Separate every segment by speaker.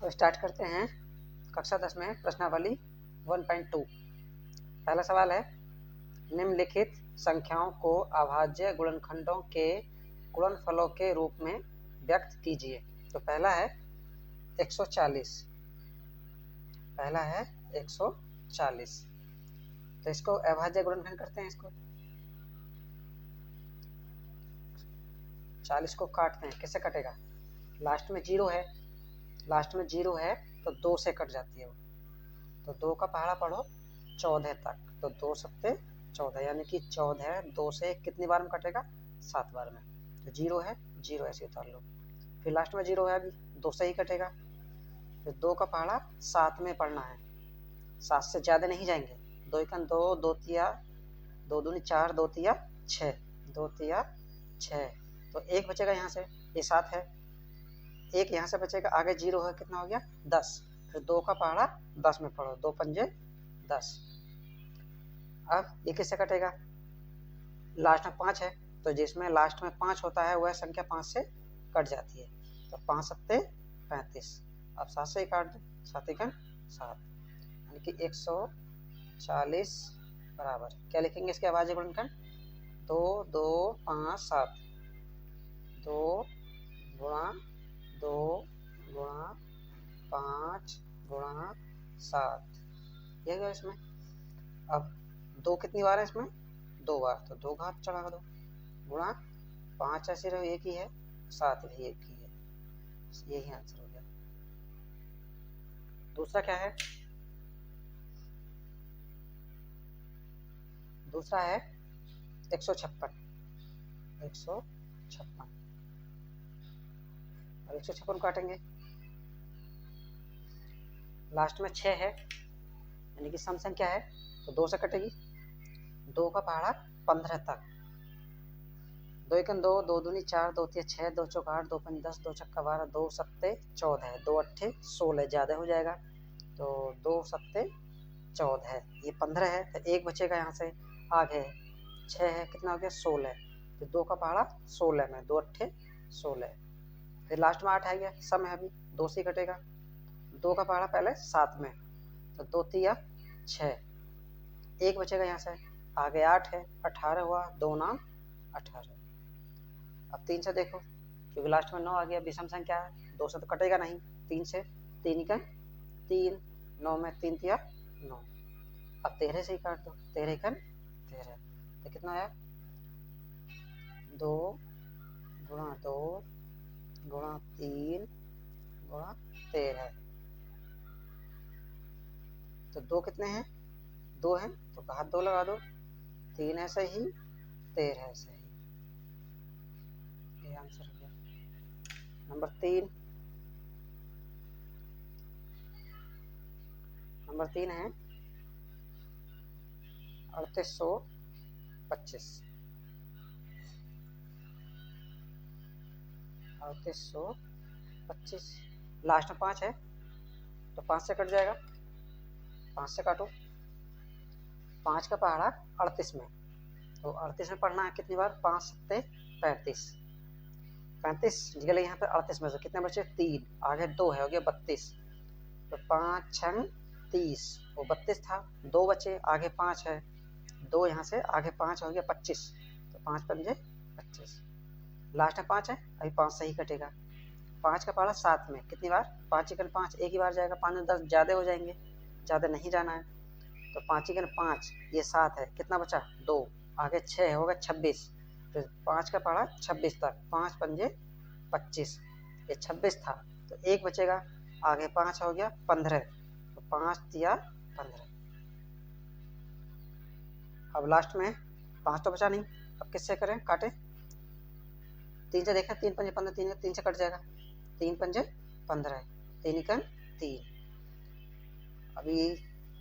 Speaker 1: तो स्टार्ट करते हैं कक्षा 10 में प्रश्नावली 1.2। पहला सवाल है, निम्नलिखित संख्याओं को अभाज्य गुणनखंडों के गुणनफलों के रूप में व्यक्त कीजिए। तो पहला है 140। पहला है 140। तो इसको अभाज्य गुणनखंड करते हैं। इसको 40 को काटते हैं। किससे कटेगा? लास्ट में जीरो है, लास्ट में जीरो है तो 2 से कट जाती है वो। तो 2 का पहाड़ा पढ़ो 14 तक। तो 2 सत्ते 14, यानी कि 14 2 से कितनी बार में कटेगा? 7 बार में। तो जीरो है, जीरो ऐसे उतार लो। फिर लास्ट में जीरो है, अभी 2 से ही कटेगा। फिर 2 का पहाड़ा 7 में पढ़ना है, 7 से ज़्यादा नहीं जाएंगे। 2 एकन 2, 2 तिया 2 दूनी 4, 2 तिया 6, 2 तिया 6। तो एक बचेगा यहाँ से, ये 7 है, एक यहाँ से बचेगा, आगे जीरो है, कितना हो गया? 10। फिर 2 का पहाड़ा 10 में पढ़ो, 2 पंजे 10। अब ये किससे कटेगा? लास्ट में 5 है, तो जिसमें लास्ट में 5 होता है वह संख्या 5 से कट जाती है। तो 5 सत्ते 35। अब 7 से ही काट दो, 7 एकन 7, यानी कि 140 बराबर क्या लिखेंगे इसके अभाज्य गुणनखंड? 2 2 5 7। 2 गुणा 2 गुणा 5 गुणा 7, ये गया इसमें। अब 2 कितनी बार है इसमें? 2 बार, तो 2 घात चढ़ा दो, गुणा 5 ऐसे रहो एक ही है, 7 भी एक ही है। यही आंसर हो गया। दूसरा क्या है? दूसरा है 156। 156 और 156 काटेंगे। लास्ट में 6 है, यानी कि सम संख्या है, तो 2 से कटेगी। 2 का पहाड़ा 15 तक। 2 एकन 2, 2 दूनी 4, 2 तिया 6, 2 चौक 8, 2 पंज 10, 2 छक्का 12, 2 सत्ते 14, 2 अट्ठे 16, ज़्यादा हो जाएगा। तो 2 सत्ते 14, ये 15 है, तो एक बचेगा यहाँ से, आगे 6 है, कितना हो गया? 16। फिर 2 का पहाड़ा 16 में, 2 अट्ठे 16। फिर लास्ट में 8 आ गया, सम है, अभी 2 से ही कटेगा। 2 का पहाड़ा पहले 7 में, तो 2 तिया 6, एक बचेगा यहाँ से, आगे 8 है, 18 हुआ, 2 नाम 18। अब 3 से देखो, क्योंकि लास्ट में 9 आ गया, विषम संख्या है, 2 से तो कटेगा नहीं। 3 से, 3 का 3, 9 में 3 तिया 9। अब 13 से ही काट दो, 13 का 13, तो कितना आया? 2 गुणा 2 गुणा 3 गुणा 13। तो 2 कितने हैं? 2 हैं, तो घात 2 लगा दो, 3 ऐसे ही, 13 ऐसे ही। ये आंसर हो गया। नंबर 3 है 3825। 3825, लास्ट में 5 है, तो 5 से कट जाएगा, 5 से काटो। 5 का पहाड़ा 38 में, तो 38 में पढ़ना है कितनी बार? 5 सत्ते 35, 35 निकले यहाँ पे 38 में से कितने बचे? 3, आगे 2 है, हो गया 32। तो 5 छंग 30, वो 32 था, 2 बचे, आगे 5 है, 2 यहाँ से, आगे 5 हो गया 25। तो 5 पंजे 25, लास्ट में 5 है, अभी 5 से ही कटेगा। 5 का पहाड़ा 7 में, कितनी बार? 5 एकन 5, एक ही बार जाएगा, 5 में 10 ज़्यादा हो जाएंगे, ज़्यादा नहीं जाना है। तो 5 एकन 5, ये 7 है, कितना बचा? 2, आगे 6 होगा 26। फिर 5 का पहाड़ा 26 तक, 5 पंजे 25, ये 26 था, तो एक बचेगा, आगे 5 हो गया 15, तो 5 तिया 15। अब लास्ट में 5 तो बचा नहीं, अब किससे करें? काटे 3 से देखा, 3 पंजे 15, 3 से कट जाएगा, 3 पंजे 15, 3 एकन 3। अभी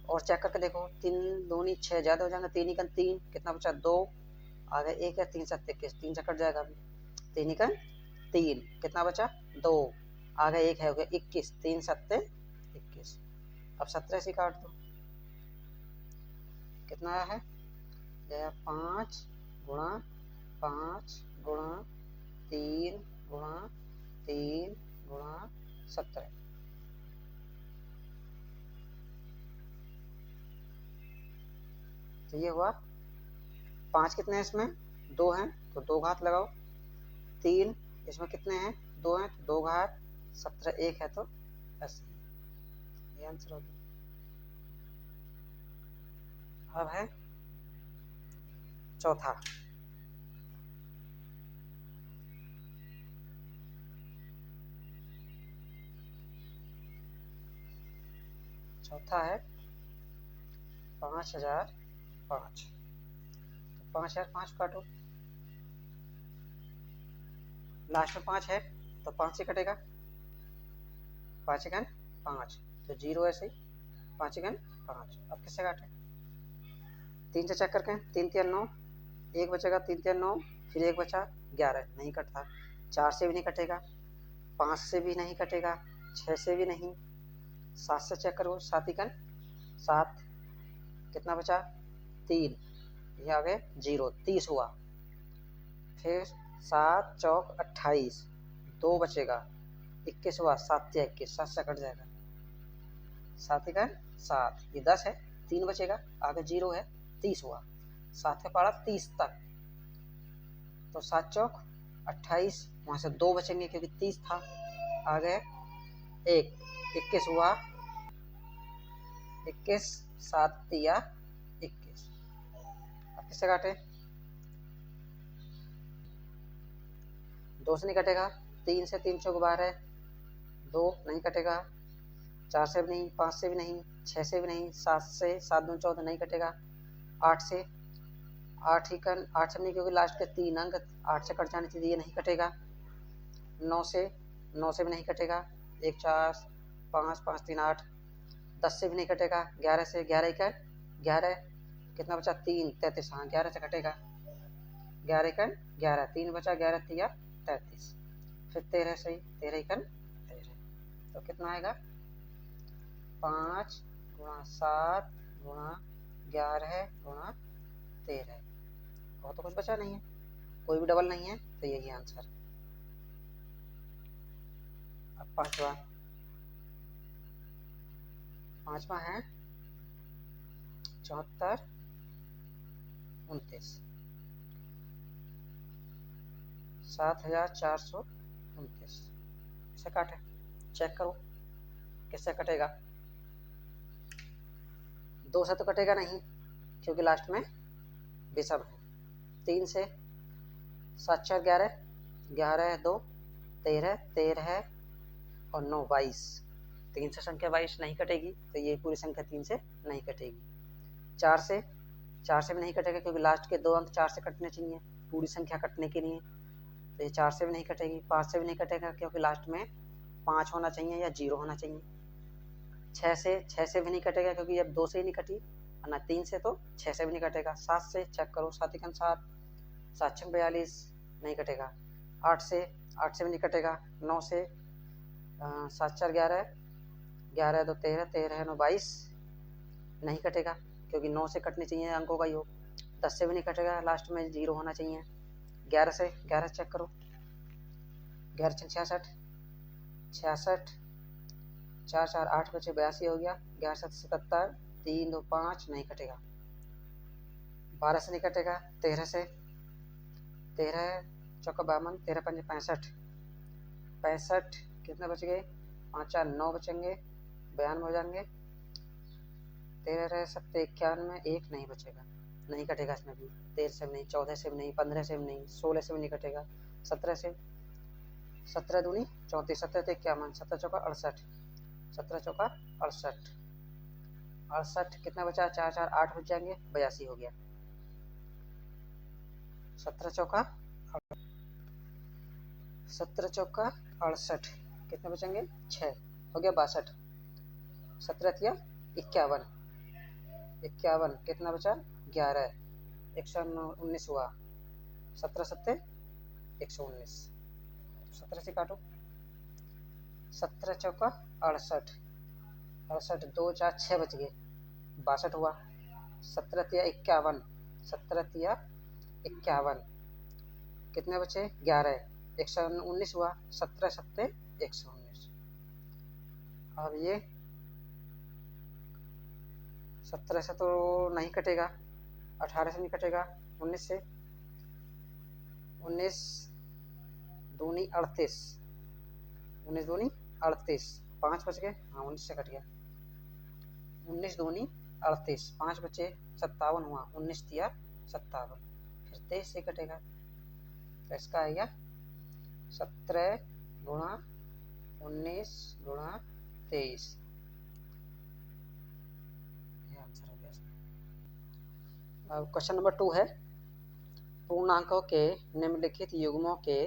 Speaker 1: और चेक करके देखो, 3 दूनी 6, ज़्यादा हो जाएगा, 3 एकन 3, कितना बचा? 2, आगे 1 है, 3 सत्ते 21, 3 से कट जाएगा, अभी 3 एकन 3, कितना बचा? 2, आगे 1 है, हो गया 21, 3 सत्ते 21। अब 17 से काट दो, कितना आया है? 5 गुणा 5 गुणा 3 गुणा 3 गुणा 17, तो ये हुआ 5 कितने हैं इसमें, 2 हैं तो 2 घात लगाओ, 3 इसमें कितने हैं, 2 हैं तो 2 घात, 17 1 है तो ऐसे ये आंसर हो गया। अब है चौथा, चौथा है 5005। तो 5005 काटो, लास्ट में 5 है तो 5 से कटेगा, 5 एकन 5 तो 0 ऐसे ही, 5 एकन 5। अब किससे काटे, 3 से चेक करके, 3 3 9, 1 बचेगा, 3 3 9, फिर 1 बचा 11, नहीं कटता। 4 से भी नहीं कटेगा, 5 से भी नहीं कटेगा, 6 से भी नहीं, 7 से चेक करो, 7 एकन 7, कितना बचा 3, ये आ गए 0, 30 हुआ। फिर 7 चौक 28, 2 बचेगा, 21 हुआ, 7 या 21, 7 से कट जाएगा, 7 एकन 7, ये 10 है, 3 बचेगा, आगे 0 है, 30 हुआ, 7 का पारा 30 तक, तो 7 चौक 28, वहाँ से 2 बचेंगे क्योंकि 30 था, आ गए 1, 21 हुआ, 21, 7 या 21। अब किससे काटे, 2 से नहीं कटेगा, 3 से 3 चौक 12, 2 नहीं कटेगा, 4 से भी नहीं, 5 से भी नहीं, 6 से भी नहीं, 7 से 7 दूनी 14 नहीं कटेगा, 8 से 8 ही कन 8 से नहीं क्योंकि लास्ट के 3 अंक 8 से कट जाने चाहिए, ये नहीं कटेगा, 9 से भी नहीं कटेगा, 1 4 5 5 3 8, 10 से भी नहीं कटेगा, 11 से 11 का 11, कितना बचा 3 33, हाँ 11 से कटेगा, 11 का 11, 3 बचा, 11 तिया 33, फिर 13 से 13 का 13, तो कितना आएगा 5 गुणा 7 गुणा 11 गुणा 13, और तो कुछ बचा नहीं है, कोई भी डबल नहीं है, तो यही आंसर। अब पांचवा है 74 29, 7429, इसे काटे, चेक करो किससे कटेगा, 2 से तो कटेगा नहीं क्योंकि लास्ट में विषम है, 3 से 7 4 11, 11 2 13, 13 और 9 22, 3 से संख्या 22 नहीं कटेगी, तो ये पूरी संख्या 3 से नहीं कटेगी। 4 से भी नहीं कटेगा क्योंकि लास्ट के 2 अंक 4 से कटने चाहिए पूरी संख्या कटने के लिए, तो ये 4 से भी नहीं कटेगी। 5 से भी नहीं कटेगा क्योंकि लास्ट में 5 होना चाहिए या 0 होना चाहिए। 6 से भी नहीं कटेगा क्योंकि अब 2 से ही नहीं कटी, और ना 3 से, तो 6 से भी नहीं कटेगा। 7 से चेक करो, 7 एकम 7, 7 छक 42, नहीं कटेगा। 8 से भी नहीं कटेगा। 9 से 7 4 11, 11 2 13, 13 9 22, नहीं कटेगा क्योंकि 9 से कटनी चाहिए अंकों का योग। 10 से भी नहीं कटेगा, लास्ट में 0 होना चाहिए। 11 चेक करो, 11 छक 66, 66 4 4 8 बचे 82 हो गया। 11 7 77, 3 2 5, नहीं कटेगा। 12 से नहीं कटेगा। 13 से, 13 चौका 52, 13 पंजे 65, 65 कितने बच गए, 5 4 9 बचेंगे, 92 हो जाएंगे। 13 7 91, 1 नहीं बचेगा, नहीं कटेगा इसमें भी। 13 से भी नहीं, 14 से भी नहीं, 15 से भी नहीं, 16 से भी नहीं कटेगा। 17 से, 17 दूनी 34, 17 51, 17 चौका 68, 17 चौका 68, 68 कितना बचा, 4 4 8 बच जाएंगे, 82 हो गया। 17 चौका 68, कितने बचेंगे, 6 हो गया, 62। 17 थिया 51, 51 कितना बचा, 11, 119 हुआ। 17 7 119, 17 से काटो। 17 चौका 68, 68 2 4 6 बच गए, 62 हुआ। 17 तिया 51, 17 तिया 51 कितने बचे, 11, 119 हुआ। 17 7 119। अब ये 17 से तो नहीं कटेगा, 18 से नहीं कटेगा, 19 से, 19 दूनी 38, 19 दूनी 38, 5 बच गए, हाँ 19 से कट गया, 19 दूनी 38, 5 बचे 57 हुआ, 19 दिया 57, फिर 23 से कटेगा, तो इसका आएगा 17 गुणा 19 गुणा 23, ये आंसर हो गया इसमें। अब क्वेश्चन नंबर 2 है, पूर्णांकों के निम्नलिखित युग्मों के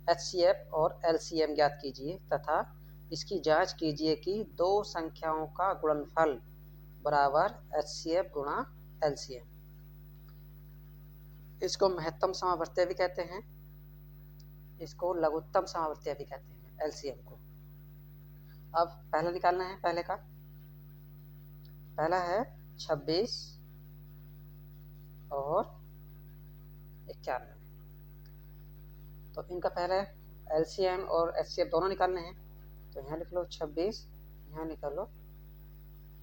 Speaker 1: HCF और LCM ज्ञात कीजिए तथा इसकी जांच कीजिए कि दो संख्याओं का गुणनफल बराबर HCF गुणा LCM। इसको महत्तम समावर्तीय भी कहते हैं, इसको लघुत्तम समावर्तीय भी कहते हैं, LCM को। अब पहला निकालना है, पहले का पहला है 26 और 91, तो इनका पहले LCM और HCF दोनों निकालने हैं, तो यहाँ लिख लो 26, यहाँ लिख लो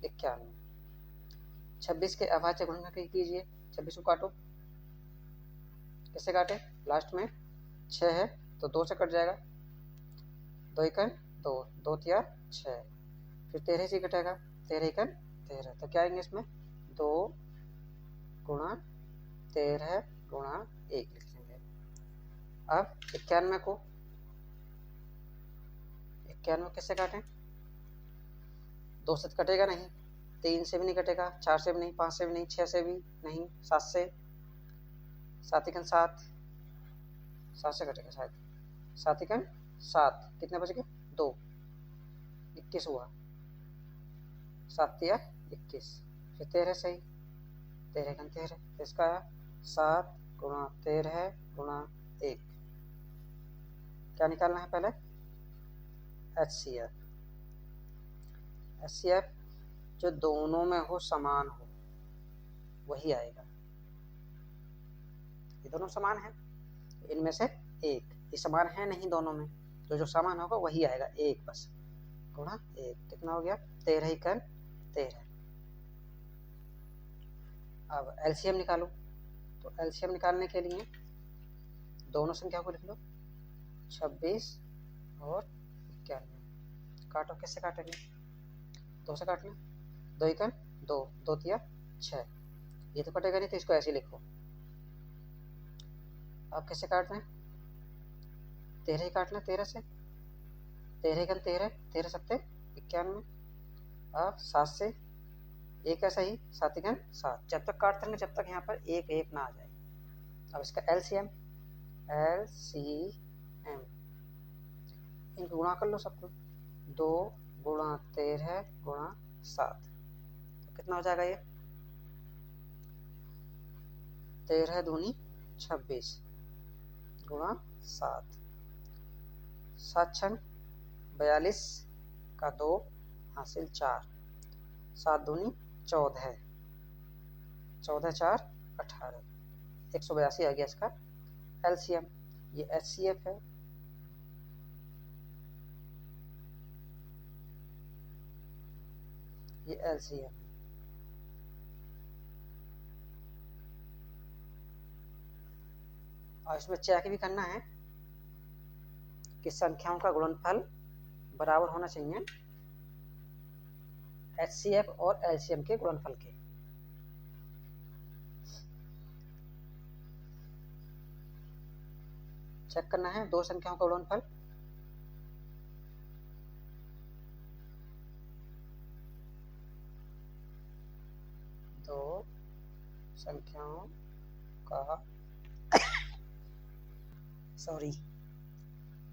Speaker 1: 91। 26 के अभाज्य गुणन कीजिए, 26 को काटो, कैसे काटे, लास्ट में 6 है तो 2 से कट जाएगा, 2 एकन 2, 2 तिया 6, फिर 13 से कटेगा, 13 एकन 13, तो क्या आएंगे इसमें 2 गुणा 13 गुणा 1 लिखेंगे। अब 91 को, 91 किससे काटें, 2 से कटेगा नहीं, 3 से भी नहीं कटेगा, 4 से भी नहीं, 5 से भी नहीं, 6 से भी नहीं, 7 से, 7 एकन 7, 7 से कटेगा शायद, 7 एकन 7, कितने बच गए 2, 21 हुआ, 7 तिया 21, फिर 13 सही, 13 एकन 13, तो इसका 7 गुणा 13 गुणा 1, क्या निकालना है पहले HCF। HCF जो दोनों में हो समान हो वही आएगा, ये दोनों समान है, इनमें से एक, ये समान है नहीं दोनों में, तो जो समान होगा वही आएगा, एक बस, गुणा 1, कितना हो गया 13 एकन 13। अब LCM निकालो, तो LCM निकालने के लिए दोनों संख्याओं को लिख लो, 26 और 91, काटो, किससे काटेंगे, 2 से काटना, 2 एकन 2, 2 तिया 6, ये तो कटेगा नहीं, तो इसको ऐसे लिखो। अब कैसे काट रहे हैं, 13 ही काटना, 13 से, 13 एकन 13, 13 सत्ते 91, अब 7 से, एक ऐसा ही 7 एकन 7, जब तक काटते रहेंगे जब तक यहाँ पर एक एक ना आ जाए। अब इसका LCM इनको गुणा कर लो सबको, 2 गुणा 13 गुणा 7, तो कितना हो जाएगा ये 13 दूनी 26 गुणा 7, 7 छन 42 का 2 हासिल 4, 7 दूनी 14, 14 4 18, 182 आ गया इसका LCM। ये HCF है, ये LCM। और इसमें चेक भी करना है कि संख्याओं का गुणनफल बराबर होना चाहिए HCF और LCM के गुणनफल के। चेक करना है दो संख्याओं का गुणनफल, दो संख्याओं का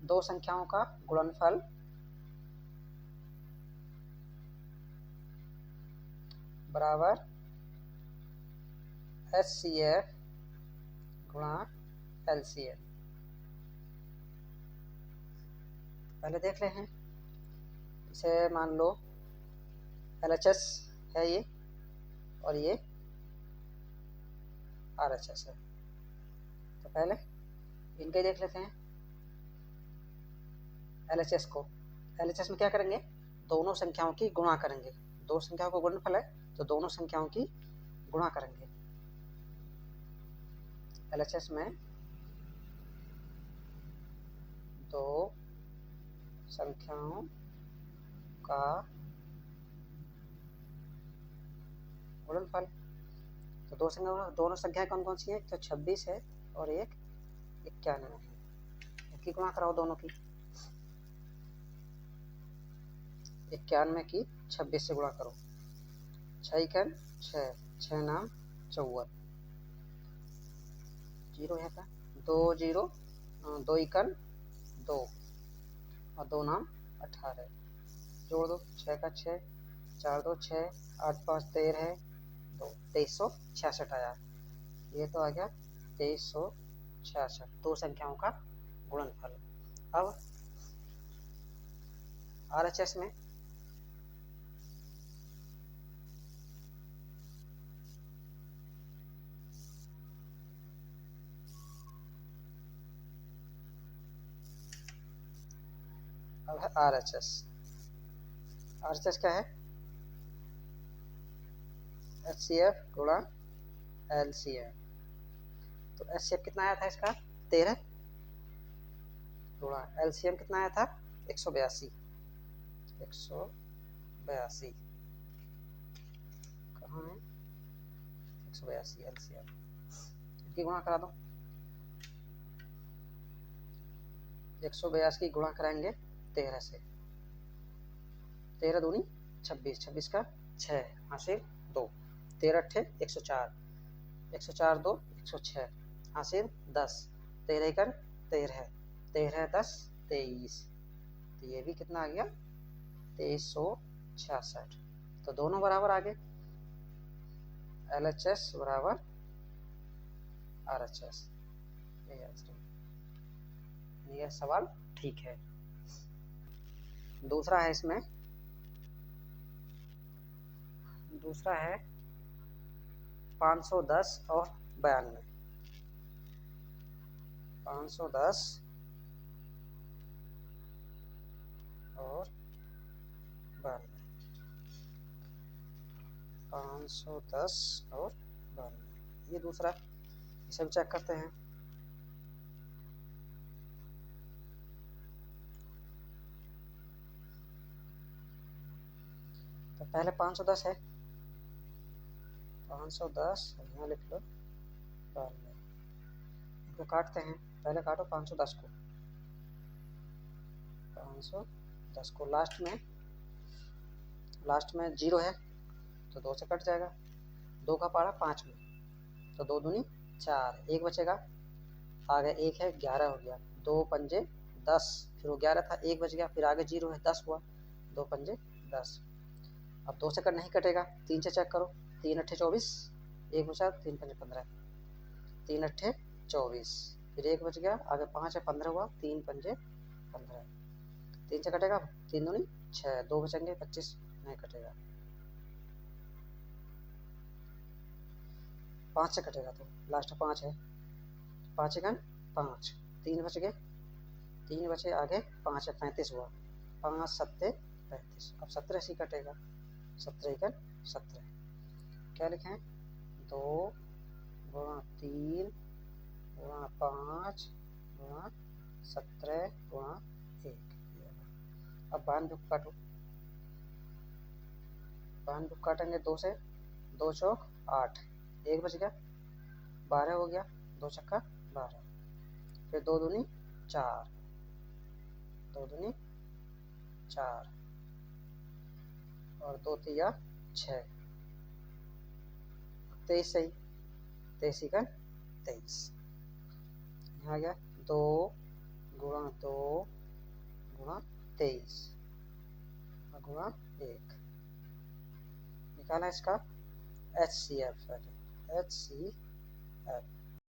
Speaker 1: दो संख्याओं का गुणनफल बराबर HCF गुणा LCM। पहले देख रहे हैं, इसे मान लो LHS है ये और ये RHS है, तो पहले इनके देख लेते हैं। LHS को, LHS में क्या करेंगे, दोनों संख्याओं की गुणा करेंगे, दो संख्याओं को गुणनफल है तो दोनों संख्याओं की गुणा करेंगे, LHS में दो संख्याओं का गुणनफल। तो दो संख्या, दोनों संख्याएं कौन कौन सी हैं? तो 26 है और एक 91 है। इनकी गुणा कराओ दोनों की। 91 की 26 से गुणा करो। 6 इकन 6, 6 नाम 54, जीरो है का 2 जीरो, 2 इकन 2 और 2 नाम 18। जोड़ दो, 6 का 6, 4 2 6, 8 5 13 है 2, 2366 आया। ये तो आ गया 2366, दो संख्याओं का गुणनफल। अब RHS में अब है RHS क्या है? HCF गुणा LCM। तो HCF कितना आया था इसका? 13 गुणा LCM कितना आया था? 182। 182 कहाँ है? 182 LCM। इनकी गुणा करा दो। 182 की गुणा कराएंगे 13 से। 13 दूनी 26, 26 का 6 हासिल 2, 13 अट्ठे 104, 104 2 106 हासिल 10, 13 इकन 13, 13 10 23। तो ये भी कितना आ गया? 2366। तो दोनों बराबर आ गए। LHS बराबर RHS। यह सवाल ठीक है। दूसरा है इसमें, दूसरा है 510 और 92। 510 और 92, 510 और 92, ये दूसरा। इसे भी चेक करते हैं। तो पहले 510 है, 510 यहाँ लिख लो 92। इनको काटते हैं। पहले काटो 510 को, 510 को लास्ट में 0 है तो 2 से कट जाएगा। 2 का पारा 5 में, तो 2 दूनी 4, 1 बचेगा। आगे 1 है 11 हो गया, 2 पंजे 10, फिर वो 11 था 1 बच गया, फिर आगे 0 है 10 हुआ, 2 पंजे 10। अब 2 से कट नहीं कटेगा, 3 से चेक करो। 3 अट्ठे 24, 1 बचा, 3 पंजे 15, 3 अट्ठे 24, फिर 1 बच गया, आगे 5 है 15 हुआ, 3 पंजे 15, 3 से कटेगा, 3 दूनी 6, 2 बचेंगे 25, नहीं कटेगा। 5 से कटेगा तो लास्ट 5 है, 5 इकन 5, 3 बच गए, 3 बचे, आगे 5 है 35 हुआ, 5 सत्ते 35। अब 17 से कटेगा, 17 इकन 17। क्या लिखें? 2 गुणा 3 गुणा 5 गुणा 17 गुणा 1। अब 92 काटो। 92 काटेंगे 2 से, 2 चौक 8, 1 बच गया, 12 हो गया, 2 छक्का 12, फिर 2 दूनी 4, 2 दूनी 4 और 2 तिया 6, 23 सही, 23 का 23। यहाँ आ गया 2 गुणा 2 गुणा 23 गुणा 1। निकाला इसका HCF। HCF